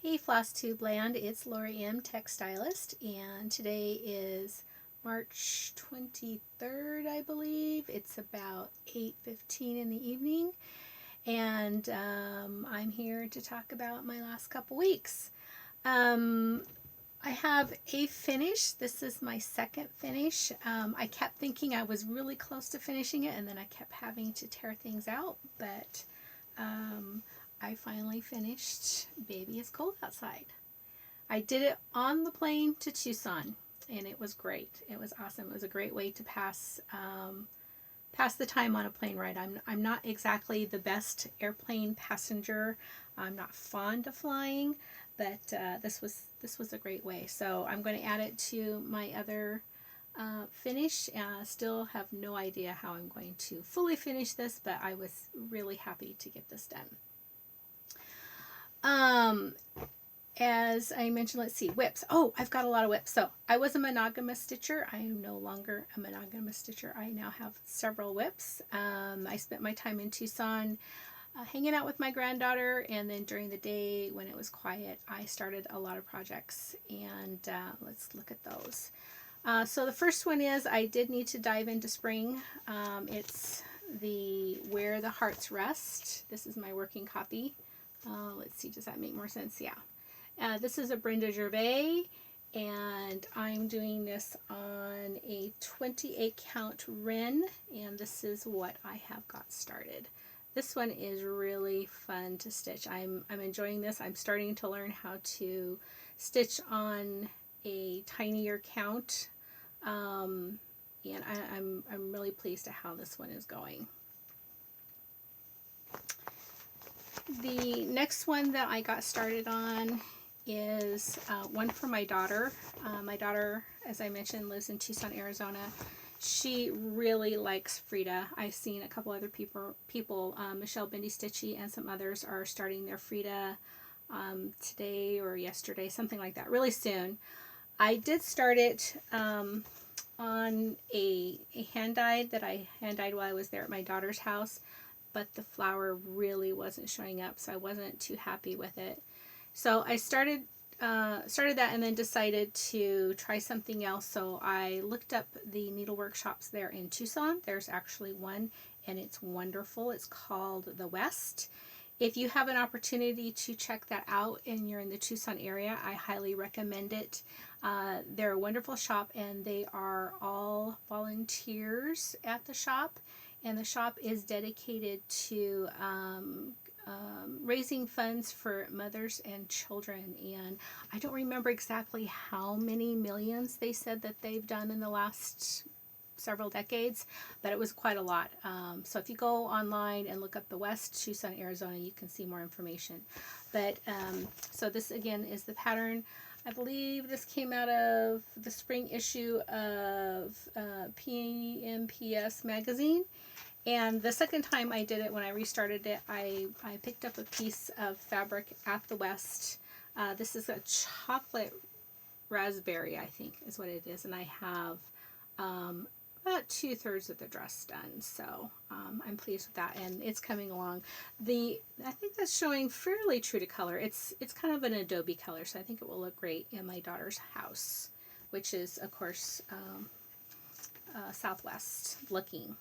Hey Flosstube land, it's Lori M, textilist, and today is March 23rd, I believe. It's about 8:15 in the evening, and I'm here to talk about my last couple weeks. I have a finish. This is my second finish. I kept thinking I was really close to finishing it, and then I kept having to tear things out, but I finally finished Baby It's Cold Outside. I did it on the plane to Tucson, and it was great. It was awesome. It was a great way to pass the time on a plane ride. I'm not exactly the best airplane passenger. I'm not fond of flying, but this was a great way. So I'm going to add it to my other finish. Still have no idea how I'm going to fully finish this, but I was really happy to get this done. As I mentioned, let's see, whips. Oh, I've got a lot of whips. So I was a monogamous stitcher. I am no longer a monogamous stitcher. I now have several whips. I spent my time in Tucson hanging out with my granddaughter, and then during the day when it was quiet, I started a lot of projects, and let's look at those. So the first one is I did need to dive into spring. It's the Where the Hearts Rest. This is my working copy. Let's see, does that make more sense? Yeah. This is a Brenda Gervais, and I'm doing this on a 28 count Ren, and this is what I have got started. This one is really fun to stitch. I'm enjoying this. I'm starting to learn how to stitch on a tinier count, and I'm really pleased at how this one is going. The next one that I got started on is one for my daughter. My daughter, as I mentioned, lives in Tucson, Arizona. She really likes Frida. I've seen a couple other people, Michelle Bindi Stitchy and some others are starting their Frida today or yesterday, something like that, really soon. I did start it on a hand dyed that I hand dyed while I was there at my daughter's house, but the flower really wasn't showing up, so I wasn't too happy with it. So I started that and then decided to try something else. So I looked up the needlework shops there in Tucson. There's actually one, and it's wonderful. It's called The West. If you have an opportunity to check that out and you're in the Tucson area, I highly recommend it. They're a wonderful shop, and they are all volunteers at the shop. And the shop is dedicated to raising funds for mothers and children. And I don't remember exactly how many millions they said that they've done in the last several decades, but it was quite a lot. So if you go online and look up the West, Tucson, Arizona, you can see more information. But so this again is the pattern. I believe this came out of the spring issue of PNW magazine. And the second time I did it, when I restarted it, I picked up a piece of fabric at the West. This is a chocolate raspberry, I think is what it is. And I have about 2/3 of the dress done. So I'm pleased with that. And it's coming along. I think that's showing fairly true to color. It's kind of an adobe color, so I think it will look great in my daughter's house, which is, of course, southwest looking.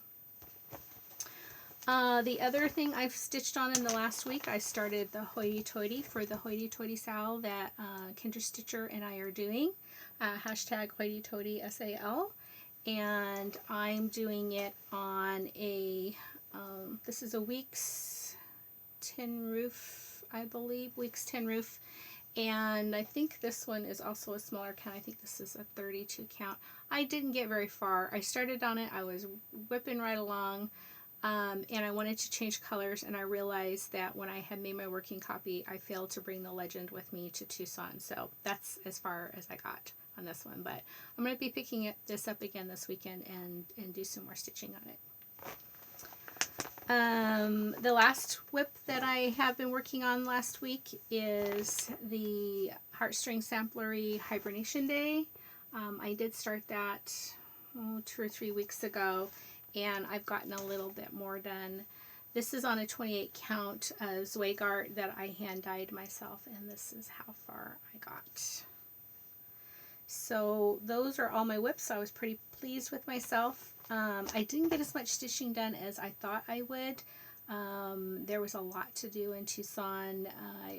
The other thing I've stitched on in the last week, I started the Hoity Toity for the Hoity Toity Sal that Kendra Stitcher and I are doing. Hashtag Hoity Toity SAL. And I'm doing it on a, this is a Weeks 10 roof, I believe, Weeks 10 roof. And I think this one is also a smaller count. I think this is a 32 count. I didn't get very far. I started on it. I was whipping right along. And I wanted to change colors, and I realized that when I had made my working copy, I failed to bring the legend with me to Tucson. So that's as far as I got on this one. But I'm going to be picking this up again this weekend and do some more stitching on it. The last whip that I have been working on last week is the Heartstring Samplery Hibernation Day. I did start that 2 or 3 weeks ago, and I've gotten a little bit more done. This is on a 28 count Zweigart that I hand dyed myself, and this is how far I got. So those are all my whips. I was pretty pleased with myself. I didn't get as much stitching done as I thought I would. There was a lot to do in Tucson.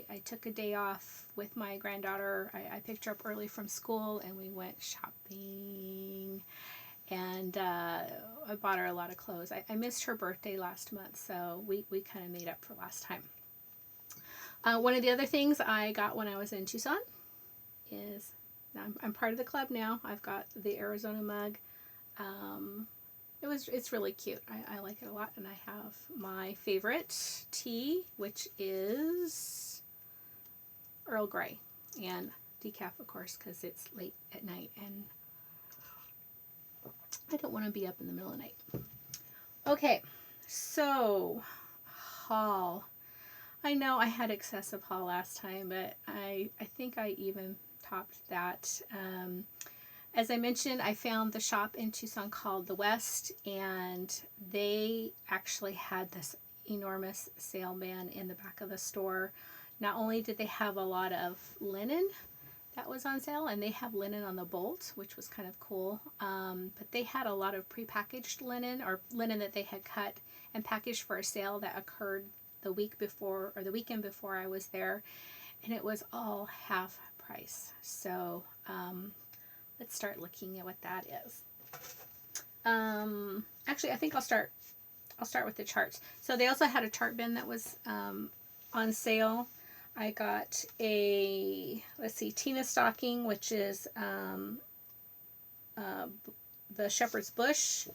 I took a day off with my granddaughter. I picked her up early from school and we went shopping. And I bought her a lot of clothes. I missed her birthday last month, so we kind of made up for last time. One of the other things I got when I was in Tucson is, I'm part of the club now. I've got the Arizona mug. It's really cute. I like it a lot, and I have my favorite tea, which is Earl Grey, and decaf, of course, because it's late at night and I don't want to be up in the middle of the night. Okay, so haul. I know I had excessive haul last time, but I think I even topped that. As I mentioned, I found the shop in Tucson called The West, and they actually had this enormous sale ban in the back of the store. Not only did they have a lot of linen that was on sale, and they have linen on the bolt, which was kind of cool, but they had a lot of prepackaged linen, or linen that they had cut and packaged for a sale that occurred the week before, or the weekend before I was there, and it was all half price. So let's start looking at what that is. Actually, I think I'll start with the charts. So they also had a chart bin that was on sale. I got a, let's see, Tina stocking, which is the Shepherd's Bush,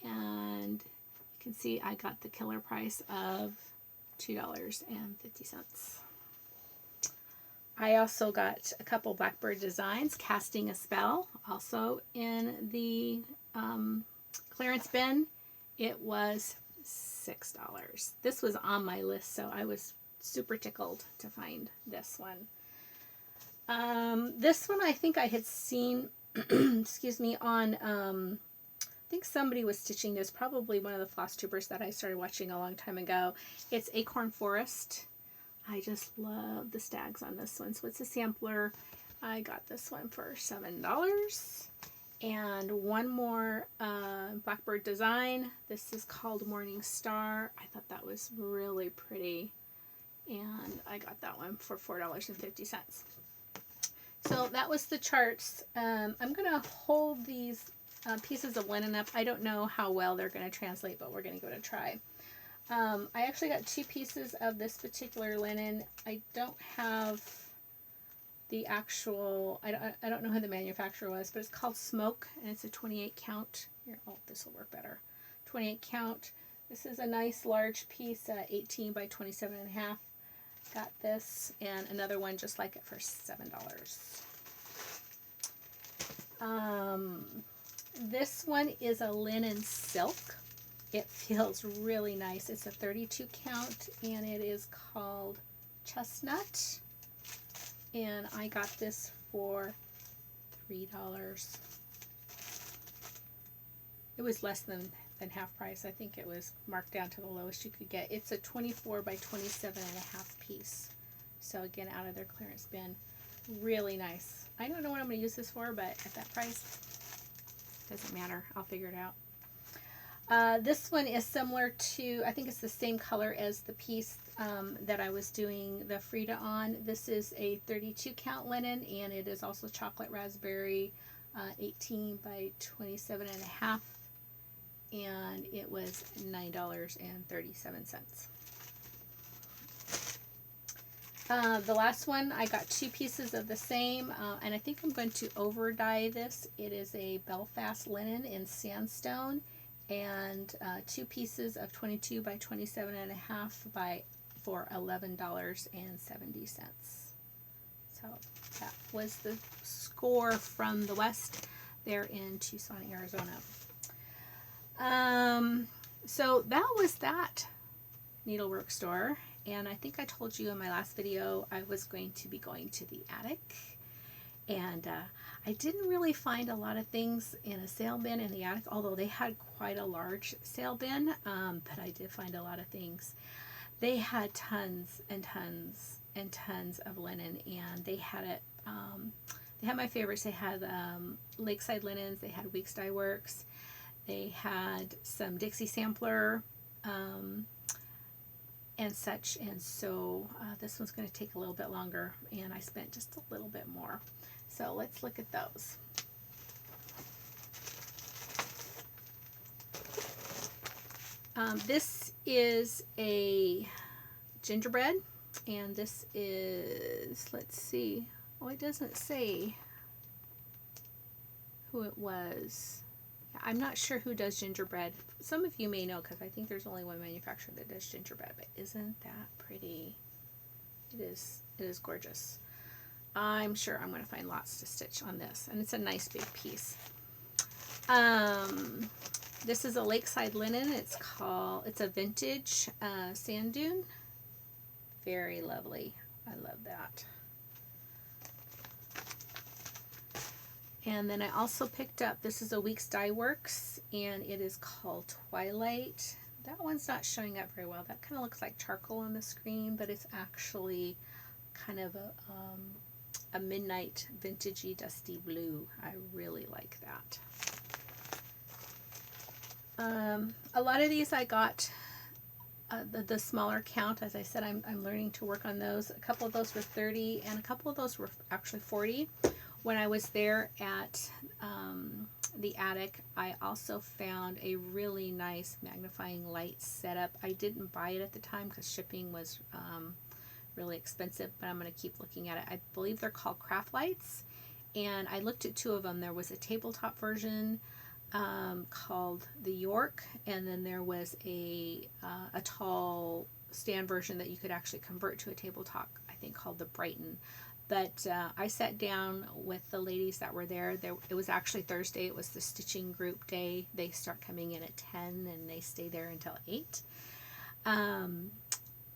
and you can see I got the killer price of $2.50. I also got a couple Blackbird Designs, Casting a Spell, also in the clearance bin. It was $6. This was on my list, so I was super tickled to find this one. This one I think I had seen, excuse me, on, I think somebody was stitching this, probably one of the Flosstubers that I started watching a long time ago. It's Acorn Forest. I just love the stags on this one. So it's a sampler. I got this one for $7. And one more Blackbird Design. This is called Morning Star. I thought that was really pretty, and I got that one for $4.50. So that was the charts. I'm going to hold these pieces of linen up. I don't know how well they're going to translate, but we're going to give it a try. I actually got 2 pieces of this particular linen. I don't have the actual, I don't know who the manufacturer was, but it's called Smoke, and it's a 28 count. Here, oh, this will work better. 28 count. This is a nice large piece, 18 by 27 and a half. Got this and another one just like it for $7. This one is a linen silk. It feels really nice. It's a 32 count, and it is called Chestnut. And I got this for $3. It was less than half price. I think it was marked down to the lowest you could get. It's a 24 by 27 and a half piece. So again, out of their clearance bin. Really nice. I don't know what I'm going to use this for, but at that price, doesn't matter. I'll figure it out. This one is similar to, I think it's the same color as the piece that I was doing the Frida on. This is a 32 count linen, and it is also chocolate raspberry, 18 by 27 and a half, and it was $9.37. The last one, I got 2 pieces of the same, and I think I'm going to over dye this. It is a Belfast linen in sandstone, and 2 pieces of 22 by 27 and a half for $11.70. So that was the score from the West there in Tucson, Arizona. So that was that needlework store. And I think I told you in my last video I was going to be going to the attic And I didn't really find a lot of things in a sale bin in the attic, although they had quite a large sale bin, but I did find a lot of things. They had tons and tons and tons of linen, and they had it. They had my favorites. They had Lakeside Linens. They had Weeks Dye Works. They had some Dixie Sampler and such. And so this one's going to take a little bit longer, and I spent just a little bit more. So let's look at those. This is a gingerbread, and this is, let's see, oh, it doesn't say who it was. I'm not sure who does gingerbread. Some of you may know, because I think there's only one manufacturer that does gingerbread, but isn't that pretty? It is gorgeous. I'm sure I'm going to find lots to stitch on this, and it's a nice big piece. This is a Lakeside Linen. It's a vintage sand dune. Very lovely. I love that. And then I also picked up, this is a Weeks Dye Works, and it is called Twilight. That one's not showing up very well. That kind of looks like charcoal on the screen, but it's actually kind of a midnight vintagey dusty blue. I really like that. A lot of these I got the smaller count. As I said, I'm learning to work on those. A couple of those were 30, and a couple of those were actually 40. When I was there at the attic, I also found a really nice magnifying light setup. I didn't buy it at the time because shipping was really expensive, but I'm going to keep looking at it. I believe they're called craft lights, and I looked at two of them. There was a tabletop version called the York, and then there was a tall stand version that you could actually convert to a tabletop, I think called the Brighton. But I sat down with the ladies that were there. It was actually Thursday. It was the stitching group day. They start coming in at 10 and they stay there until 8.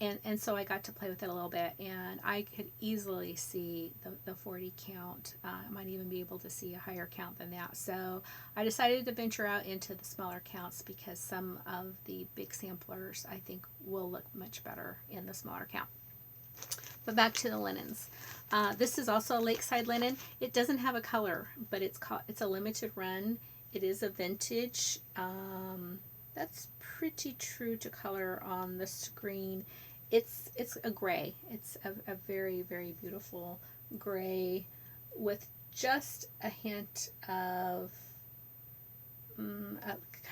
And so I got to play with it a little bit, and I could easily see the 40 count. I might even be able to see a higher count than that. So I decided to venture out into the smaller counts because some of the big samplers I think will look much better in the smaller count. But back to the linens. This is also a Lakeside Linen. It doesn't have a color, but it's a limited run. It is a vintage. That's pretty true to color on the screen. It's a gray. It's a very, very beautiful gray with just a hint of kind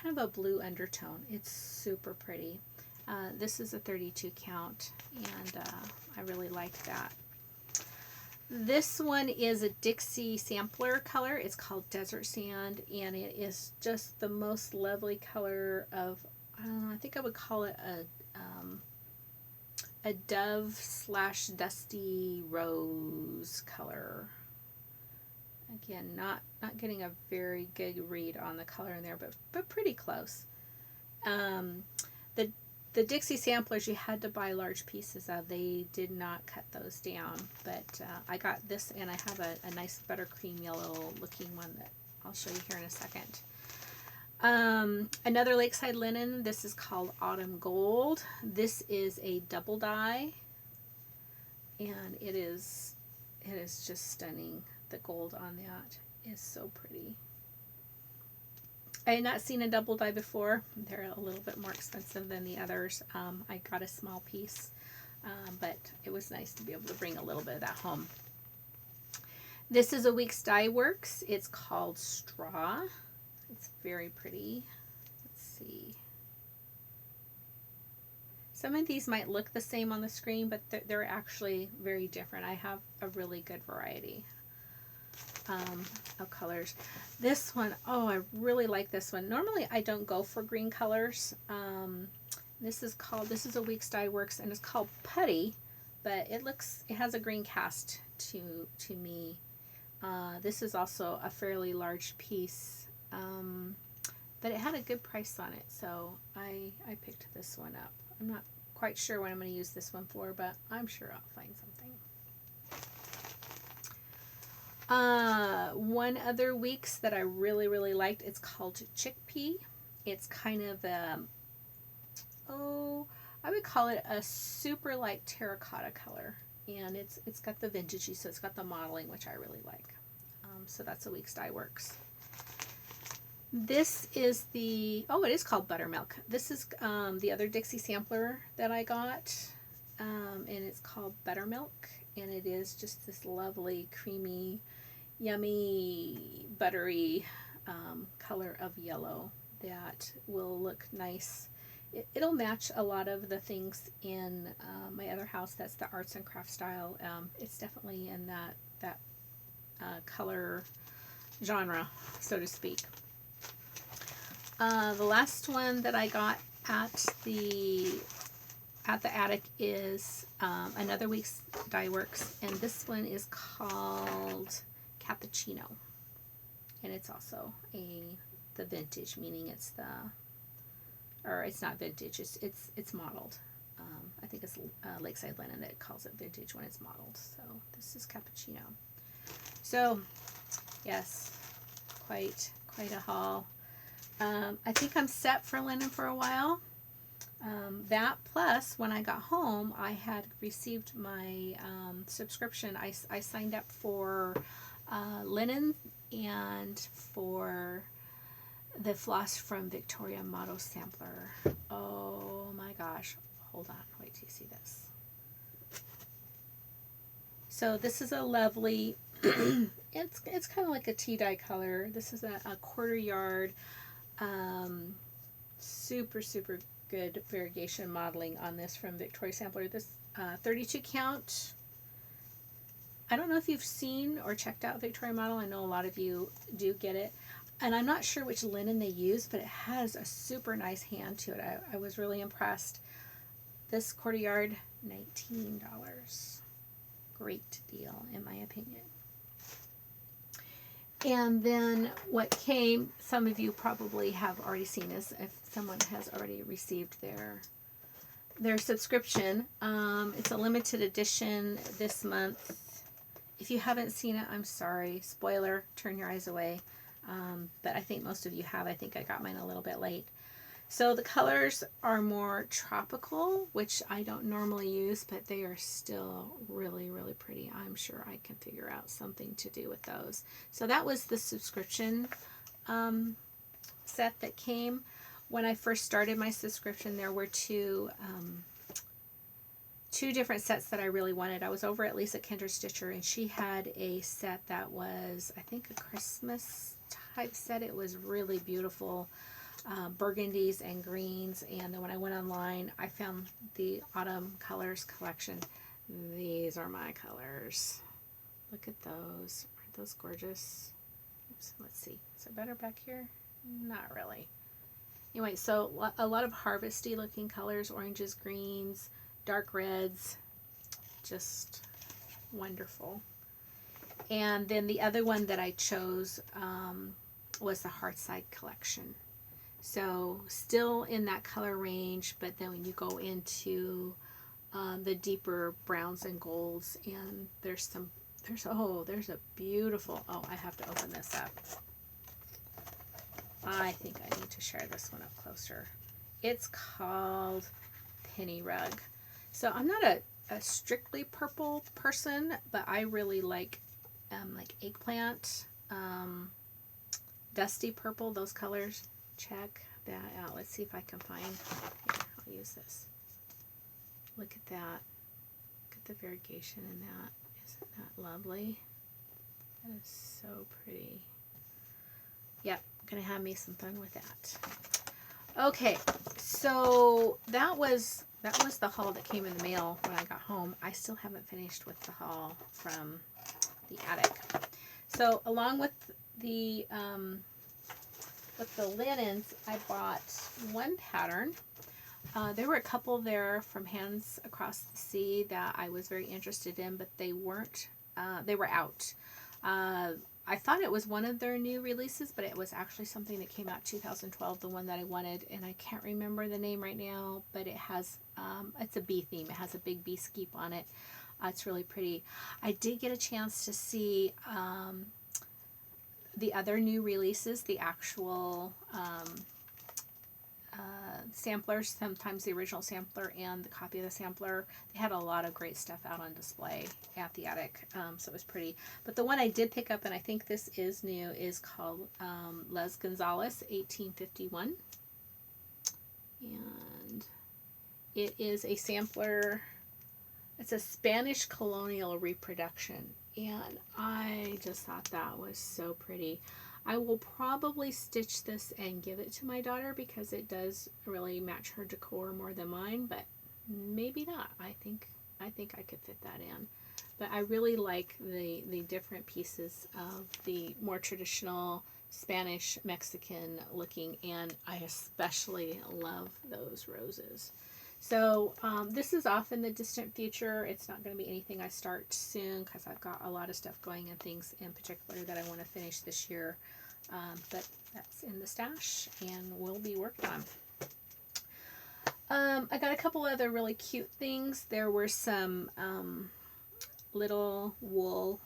of a blue undertone. It's super pretty. This is a 32 count, and I really like that. This one is a Dixie Sampler color. It's called Desert Sand, and it is just the most lovely color of, I don't know, I think I would call it a dove / dusty rose color. Again, not getting a very good read on the color in there, but pretty close. The Dixie samplers you had to buy large pieces of. They did not cut those down, but I got this, and I have a nice buttercream yellow looking one that I'll show you here in a second. Another Lakeside Linen. This is called Autumn Gold. This is a double dye, and it is just stunning. The gold on that is so pretty. I had not seen a double dye before. They're a little bit more expensive than the others. I got a small piece, but it was nice to be able to bring a little bit of that home. This is a Weeks Dye Works. It's called Straw. It's very pretty. Let's see. Some of these might look the same on the screen, but they're actually very different. I have a really good variety of colors. This one, oh, I really like this one. Normally I don't go for green colors. This is a Weeks Dye Works, and it's called Putty, but it has a green cast to me. This is also a fairly large piece, but it had a good price on it, so I picked this one up. I'm not quite sure what I'm going to use this one for, but I'm sure I'll find something. One other weeks that I really, really liked, it's called Chickpea. It's kind of I would call it a super light terracotta color. And it's got the vintagey, so it's got the modeling, which I really like. So that's a week's dye works. This is it is called Buttermilk. This is the other Dixie sampler that I got, and it's called Buttermilk, and it is just this lovely, creamy, yummy, buttery color of yellow that will look nice. It'll match a lot of the things in my other house. That's the arts and crafts style. It's definitely in that color genre, so to speak. The last one that I got at the attic is another week's dye works, and this one is called Cappuccino, and it's also the vintage, meaning it's not vintage, it's modeled. I think it's Lakeside Linen that calls it vintage when it's modeled. So this is Cappuccino. So yes, quite a haul. I think I'm set for linen for a while. That plus, when I got home, I had received my subscription. I signed up for linen and for the Floss from Victoria Motto Sampler. Oh my gosh. Hold on. Wait till you see this. So this is a lovely, it's kind of like a tea dye color. This is a quarter yard. Super good variegation modeling on this from Victoria Sampler. This 32 count. I don't know if you've seen or checked out Victoria Model. I know a lot of you do get it, and I'm not sure which linen they use, but it has a super nice hand to it. I was really impressed. This quarter yard, $19. Great deal in my opinion. And then what came, some of you probably have already seen this if someone has already received their subscription. It's a limited edition this month. If you haven't seen it, I'm sorry. Spoiler, turn your eyes away. But I think most of you have. I think I got mine a little bit late. So the colors are more tropical, which I don't normally use, but they are still really pretty. I'm sure I can figure out something to do with those. So that was the subscription set that came. When I first started my subscription, there were two different sets that I really wanted. I was over at Lisa Kendra Stitcher, and she had a set that was, I think, a Christmas type set. It was really beautiful. Burgundies and greens, and then when I went online, I found the autumn colors collection. These are my colors. Look at those. Aren't those gorgeous? Oops, let's see. Is it better back here? Not really. Anyway, so a lot of harvesty looking colors, oranges, greens, dark reds, just wonderful. And then the other one that I chose was the Hearthside collection. So still in that color range, but then when you go into the deeper browns and golds, and there's a beautiful, I have to open this up. I think I need to share this one up closer. It's called Penny Rug. So I'm not a strictly purple person, but I really like eggplant, dusty purple, those colors. Check that out. Let's see if I can find. Here, I'll use this. Look at that. Look at the variegation in that. Isn't that lovely? That is so pretty. Yep, gonna have me some fun with that. Okay, so that was the haul that came in the mail when I got home. I still haven't finished with the haul from the attic. So along with the linens, I bought one pattern. There were a couple there from Hands Across the Sea that I was very interested in, but they weren't. They were out. I thought it was one of their new releases, but it was actually something that came out 2012, the one that I wanted, and I can't remember the name right now, but it has, it's a bee theme. It has a big bee skeep on it. It's really pretty. I did get a chance to see the other new releases, the actual samplers, sometimes the original sampler and the copy of the sampler. They had a lot of great stuff out on display at the attic, so it was pretty. But the one I did pick up, and I think this is new, is called Les Gonzalez 1851. And it is a sampler. It's a Spanish colonial reproduction, and I just thought that was so pretty. I will probably stitch this and give it to my daughter because it does really match her decor more than mine, but maybe not. I think I could fit that in. But I really like the different pieces of the more traditional Spanish Mexican looking, and I especially love those roses. So this is off in the distant future. It's not going to be anything I start soon because I've got a lot of stuff going and things in particular that I want to finish this year. But that's in the stash and will be worked on. I got a couple other really cute things. There were some little wool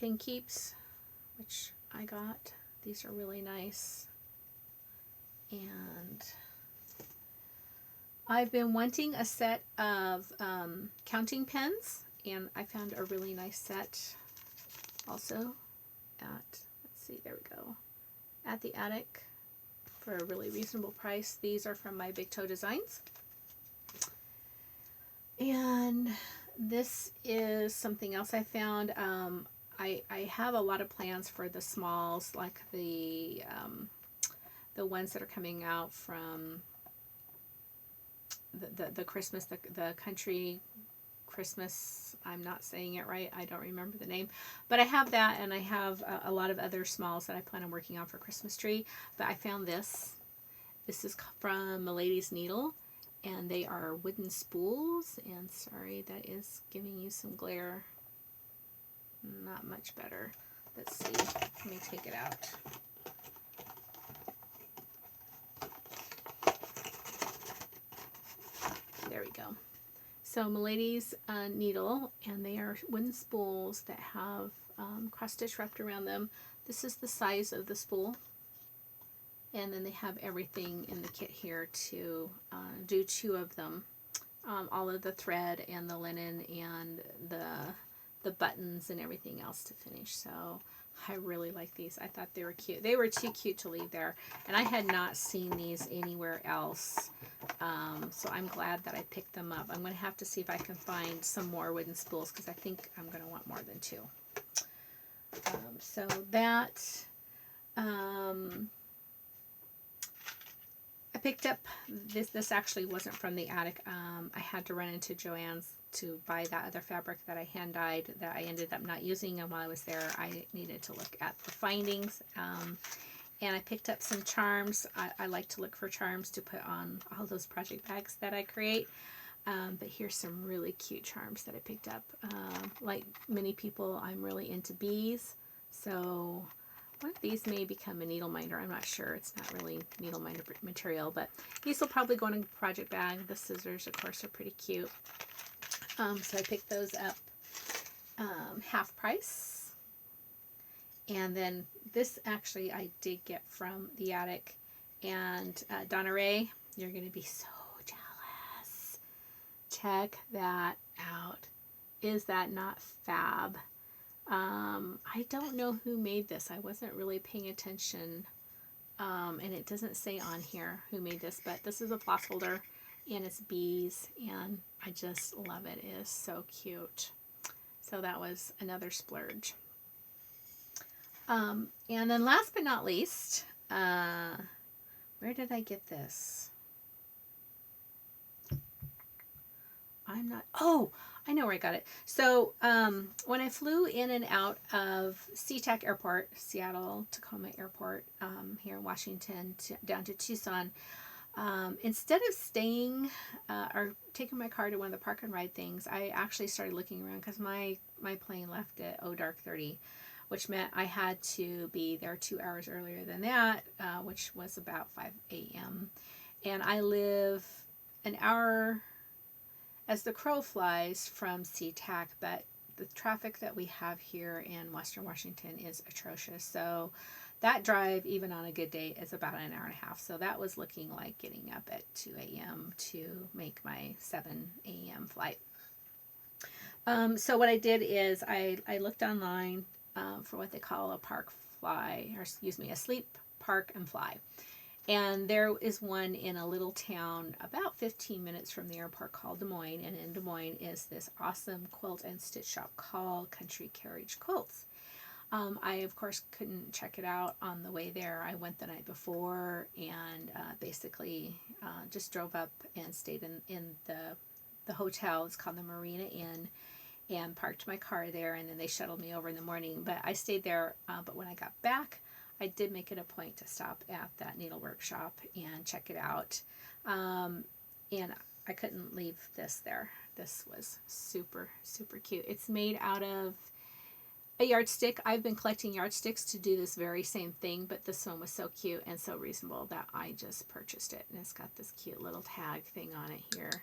pin keeps, which I got. These are really nice. And I've been wanting a set of counting pens, and I found a really nice set also at, let's see, there we go, at the attic for a really reasonable price. These are from my Big Toe Designs. And this is something else I found. I have a lot of plans for the smalls, like the ones that are coming out from the Christmas, the country Christmas. I'm not saying it right. I don't remember the name, but I have that, and I have a lot of other smalls that I plan on working on for Christmas tree. But I found this. This is from Milady's Needle, and they are wooden spools. And sorry, that is giving you some glare. Not much better. Let's see. Let me take it out. There we go. So Milady's Needle, and they are wooden spools that have cross stitch wrapped around them. This is the size of the spool, and then they have everything in the kit here to do 2 of them. All of the thread and the linen and the buttons and everything else to finish. So I really like these. I thought they were cute. They were too cute to leave there, and I had not seen these anywhere else. So I'm glad that I picked them up. I'm going to have to see if I can find some more wooden spools because I think I'm going to want more than 2. So that, I picked up, this actually wasn't from the attic. I had to run into Joann's to buy that other fabric that I hand dyed that I ended up not using, and while I was there I needed to look at the findings. And I picked up some charms. I like to look for charms to put on all those project bags that I create. But here's some really cute charms that I picked up. Like many people, I'm really into bees. So one of these may become a needle minder. I'm not sure. It's not really needle minder material, but these will probably go in a project bag. The scissors, of course, are pretty cute. So I picked those up half price. And then this actually I did get from the attic. And Donna Ray, you're going to be so jealous. Check that out. Is that not fab? I don't know who made this. I wasn't really paying attention. And it doesn't say on here who made this, but this is a floss holder, and it's bees, and I just love it. It is so cute. So that was another splurge. And then last but not least, where did I get this? Oh, I know where I got it. So when I flew in and out of SeaTac Airport, Seattle Tacoma Airport, here in Washington, down to Tucson, instead of staying or taking my car to one of the park and ride things, I actually started looking around because my plane left at dark 30, which meant I had to be there 2 hours earlier than that, which was about 5 a.m. And I live an hour as the crow flies from SeaTac, but the traffic that we have here in Western Washington is atrocious. So that drive, even on a good day, is about an hour and a half. So that was looking like getting up at 2 a.m. to make my 7 a.m. flight. So what I did is I looked online for what they call a park fly, or excuse me, a sleep, park, and fly. And there is one in a little town about 15 minutes from the airport called Des Moines. And in Des Moines is this awesome quilt and stitch shop called Country Carriage Quilts. I, of course, couldn't check it out on the way there. I went the night before and basically just drove up and stayed in the hotel. It's called the Marina Inn, and parked my car there, and then they shuttled me over in the morning. But I stayed there, but when I got back, I did make it a point to stop at that needlework shop and check it out. And I couldn't leave this there. This was super, super cute. It's made out of a yardstick. I've been collecting yardsticks to do this very same thing, but this one was so cute and so reasonable that I just purchased it. And it's got this cute little tag thing on it here.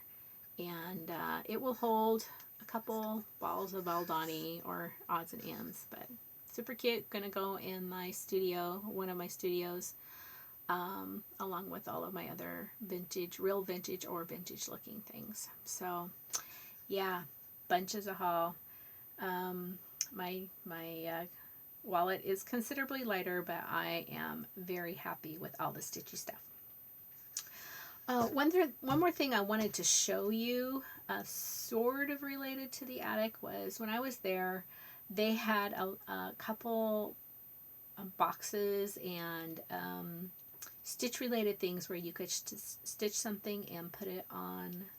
And it will hold a couple balls of Aldani or odds and ends, but super cute. Gonna go in my studio, one of my studios, along with all of my other vintage, real vintage or vintage looking things. So yeah, bunches of haul. My wallet is considerably lighter, but I am very happy with all the stitchy stuff. One more thing I wanted to show you, sort of related to the attic, was when I was there, they had a couple boxes and stitch related things where you could stitch something and put it on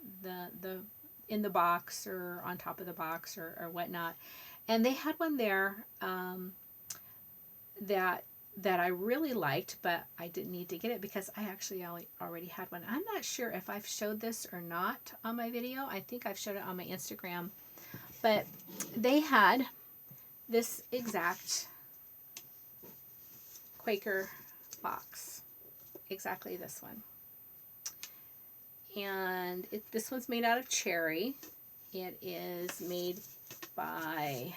in the box or on top of the box or whatnot. And they had one there that I really liked, but I didn't need to get it because I actually already had one. I'm not sure if I've showed this or not on my video. I think I've showed it on my Instagram. But they had this exact Quaker box. Exactly this one. And this one's made out of cherry. It is made by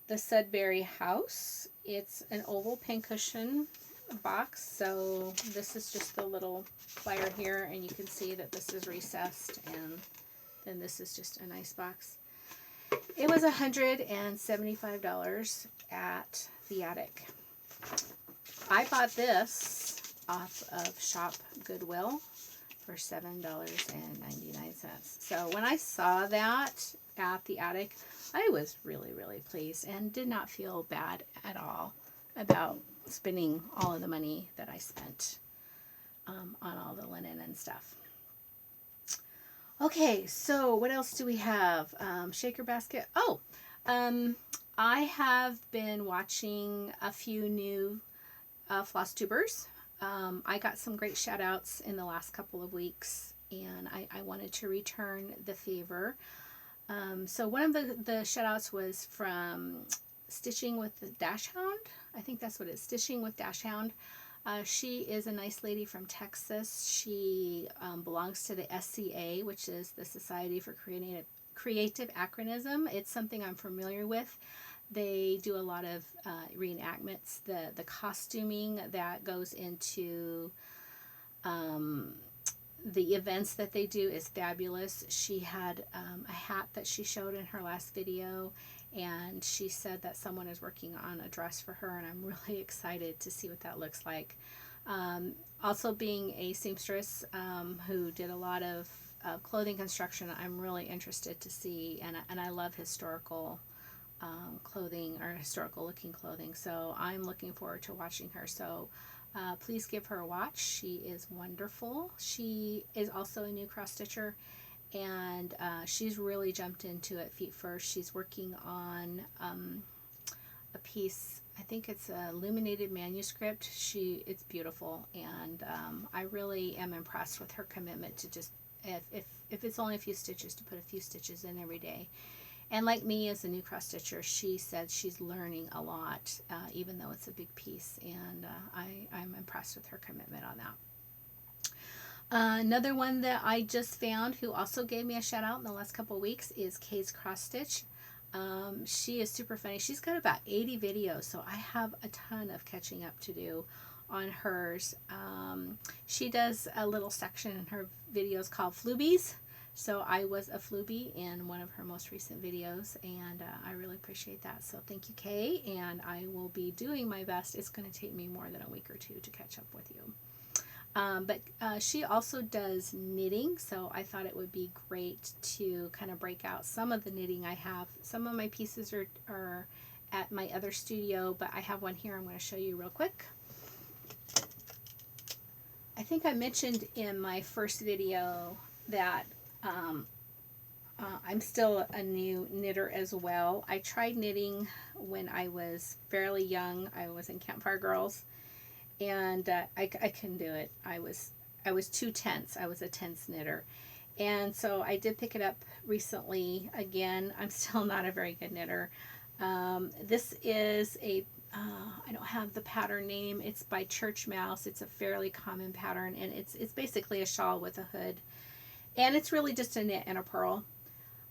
the Sudbury House. It's an oval pincushion box. So this is just the little plier here, and you can see that this is recessed, and then this is just a nice box. It was $175 at the attic. I bought this off of Shop Goodwill for $7.99. So when I saw that at the attic, I was really, really pleased and did not feel bad at all about spending all of the money that I spent on all the linen and stuff. Okay, so what else do we have? Shaker basket. Oh, I have been watching a few new Flosstubers. I got some great shout outs in the last couple of weeks, and I wanted to return the favor. So one of the shout outs was from Stitching with the Dash Hound. I think that's what it is, Stitching with Dash Hound. She is a nice lady from Texas. She belongs to the SCA, which is the Society for Creative Acronym. It's something I'm familiar with. They do a lot of reenactments. The costuming that goes into the events that they do is fabulous. She had a hat that she showed in her last video, and she said that someone is working on a dress for her, and I'm really excited to see what that looks like. Also, being a seamstress who did a lot of clothing construction, I'm really interested to see, and I love historical clothing or historical looking clothing, so I'm looking forward to watching her. So please give her a watch. She is wonderful. She is also a new cross stitcher, and she's really jumped into it feet first. She's working on a piece, I think it's a illuminated manuscript. It's beautiful, and I really am impressed with her commitment to just, if it's only a few stitches, to put a few stitches in every day. And like me as a new cross stitcher, she said she's learning a lot, even though it's a big piece, and I'm impressed with her commitment on Another one that I just found who also gave me a shout out in the last couple of weeks is Kay's Cross Stitch. She is super funny. She's got about 80 videos, so I have a ton of catching up to do on hers. She does a little section in her videos called Flubies. So I was a Flubie in one of her most recent videos, and I really appreciate that. So thank you, Kay, and I will be doing my best. It's going to take me more than a week or two to catch up with you. But she also does knitting, so I thought it would be great to kind of break out some of the knitting I have. Some of my pieces are at my other studio, but I have one here I'm going to show you real quick. I think I mentioned in my first video that I'm still a new knitter as well. I tried knitting when I was fairly young. I was in Campfire Girls, and I couldn't do it. I was too tense. I was a tense knitter, and so I did pick it up recently again. I'm still not a very good knitter. This is a I don't have the pattern name. It's by Church Mouse. It's a fairly common pattern, and it's basically a shawl with a hood, and it's really just a knit and a purl.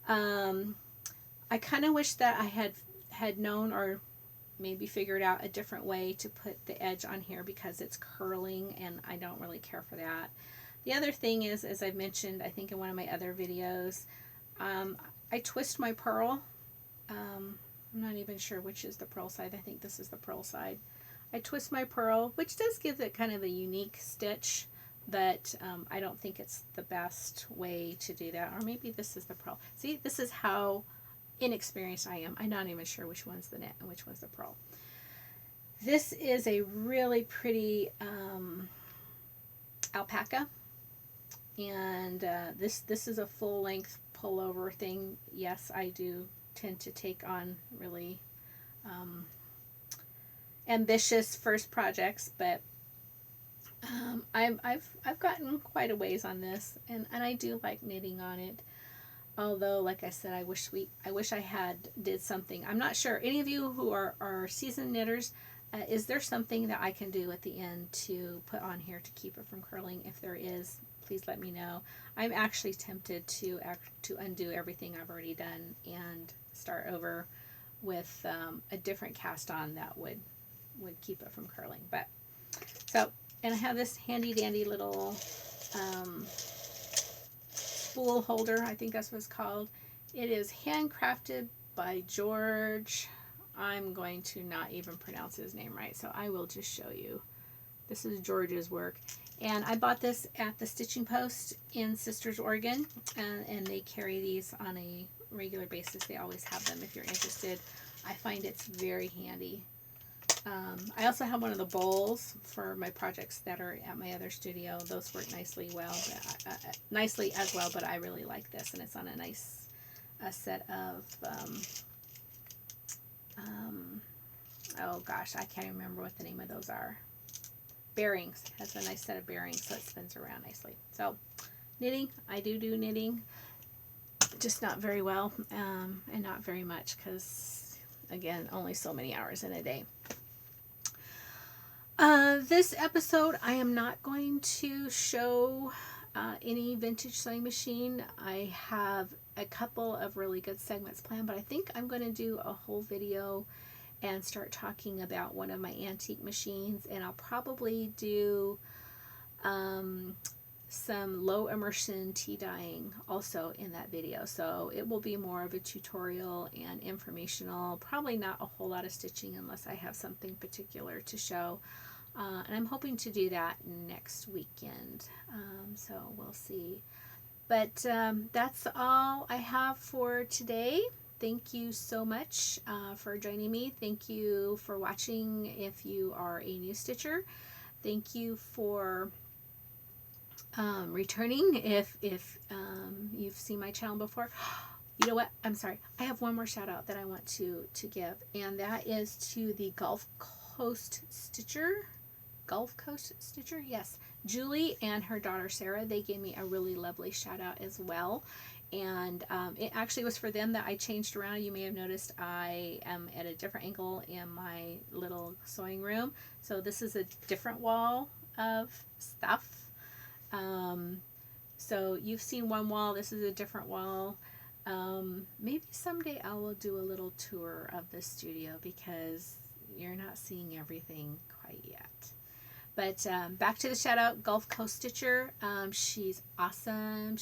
I kind of wish that I had known or maybe figured out a different way to put the edge on here because it's curling and I don't really care for that. The other thing is, as I've mentioned, I think in one of my other videos, I twist my purl. I'm not even sure which is the purl side. I think this is the purl side. I twist my purl, which does give it kind of a unique stitch, but I don't think it's the best way to do that. Or maybe this is the purl. See, this is how inexperienced I am. I'm not even sure which one's the knit and which one's the purl. This is a really pretty alpaca, and this is a full-length pullover thing. Yes, I do tend to take on really ambitious first projects, but I've gotten quite a ways on this, and I do like knitting on it. Although, like I said, I wish I had did something. I'm not sure. Any of you who are seasoned knitters, is there something that I can do at the end to put on here to keep it from curling? If there is, please let me know. I'm actually tempted to undo everything I've already done and start over with a different cast on that would keep it from curling. But so, and I have this handy dandy little spool holder. I think that's what it's called. It is handcrafted by George. I'm going to not even pronounce his name right, so I will just show you. This is George's work, and I bought this at the Stitching Post in Sisters, Oregon, and they carry these on a regular basis. They always have them if you're interested. I find it's very handy. I also have one of the bowls for my projects that are at my other studio. Those work nicely as well, but I really like this, and it's on a nice set of oh gosh, I can't remember what the name of those are. Bearings. It has a nice set of bearings, so it spins around nicely. So knitting, I do knitting, just not very well, and not very much because, again, only so many hours in a day. This episode, I am not going to show any vintage sewing machine. I have a couple of really good segments planned, but I think I'm going to do a whole video and start talking about one of my antique machines, and I'll probably do some low immersion tea dyeing also in that video. So it will be more of a tutorial and informational, probably not a whole lot of stitching unless I have something particular to show. And I'm hoping to do that next weekend, so we'll see. But that's all I have for today. Thank you so much for joining me. Thank you for watching if you are a new stitcher. Thank you for returning if you've seen my channel before. You know what? I'm sorry. I have one more shout out that I want to give, and that is to the Gulf Coast Stitcher. Yes. Julie and her daughter Sarah, they gave me a really lovely shout out as well. And it actually was for them that I changed around. You may have noticed I am at a different angle in my little sewing room. So this is a different wall of stuff. So you've seen one wall. This is a different wall. Maybe someday I will do a little tour of the studio because you're not seeing everything quite yet. But back to the shout out, Gulf Coast Stitcher. She's awesome.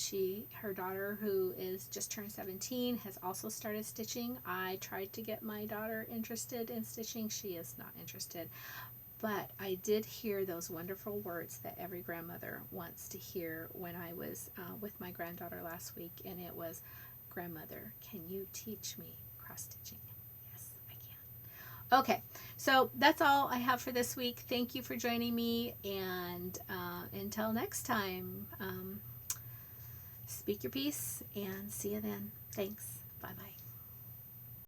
Her daughter, who is just turned 17, has also started stitching. I tried to get my daughter interested in stitching. She is not interested. But I did hear those wonderful words that every grandmother wants to hear when I was with my granddaughter last week, and it was, "Grandmother, can you teach me cross stitching?" Yes, I can. Okay, so that's all I have for this week. Thank you for joining me, and until next time, speak your piece, and see you then. Thanks. Bye-bye.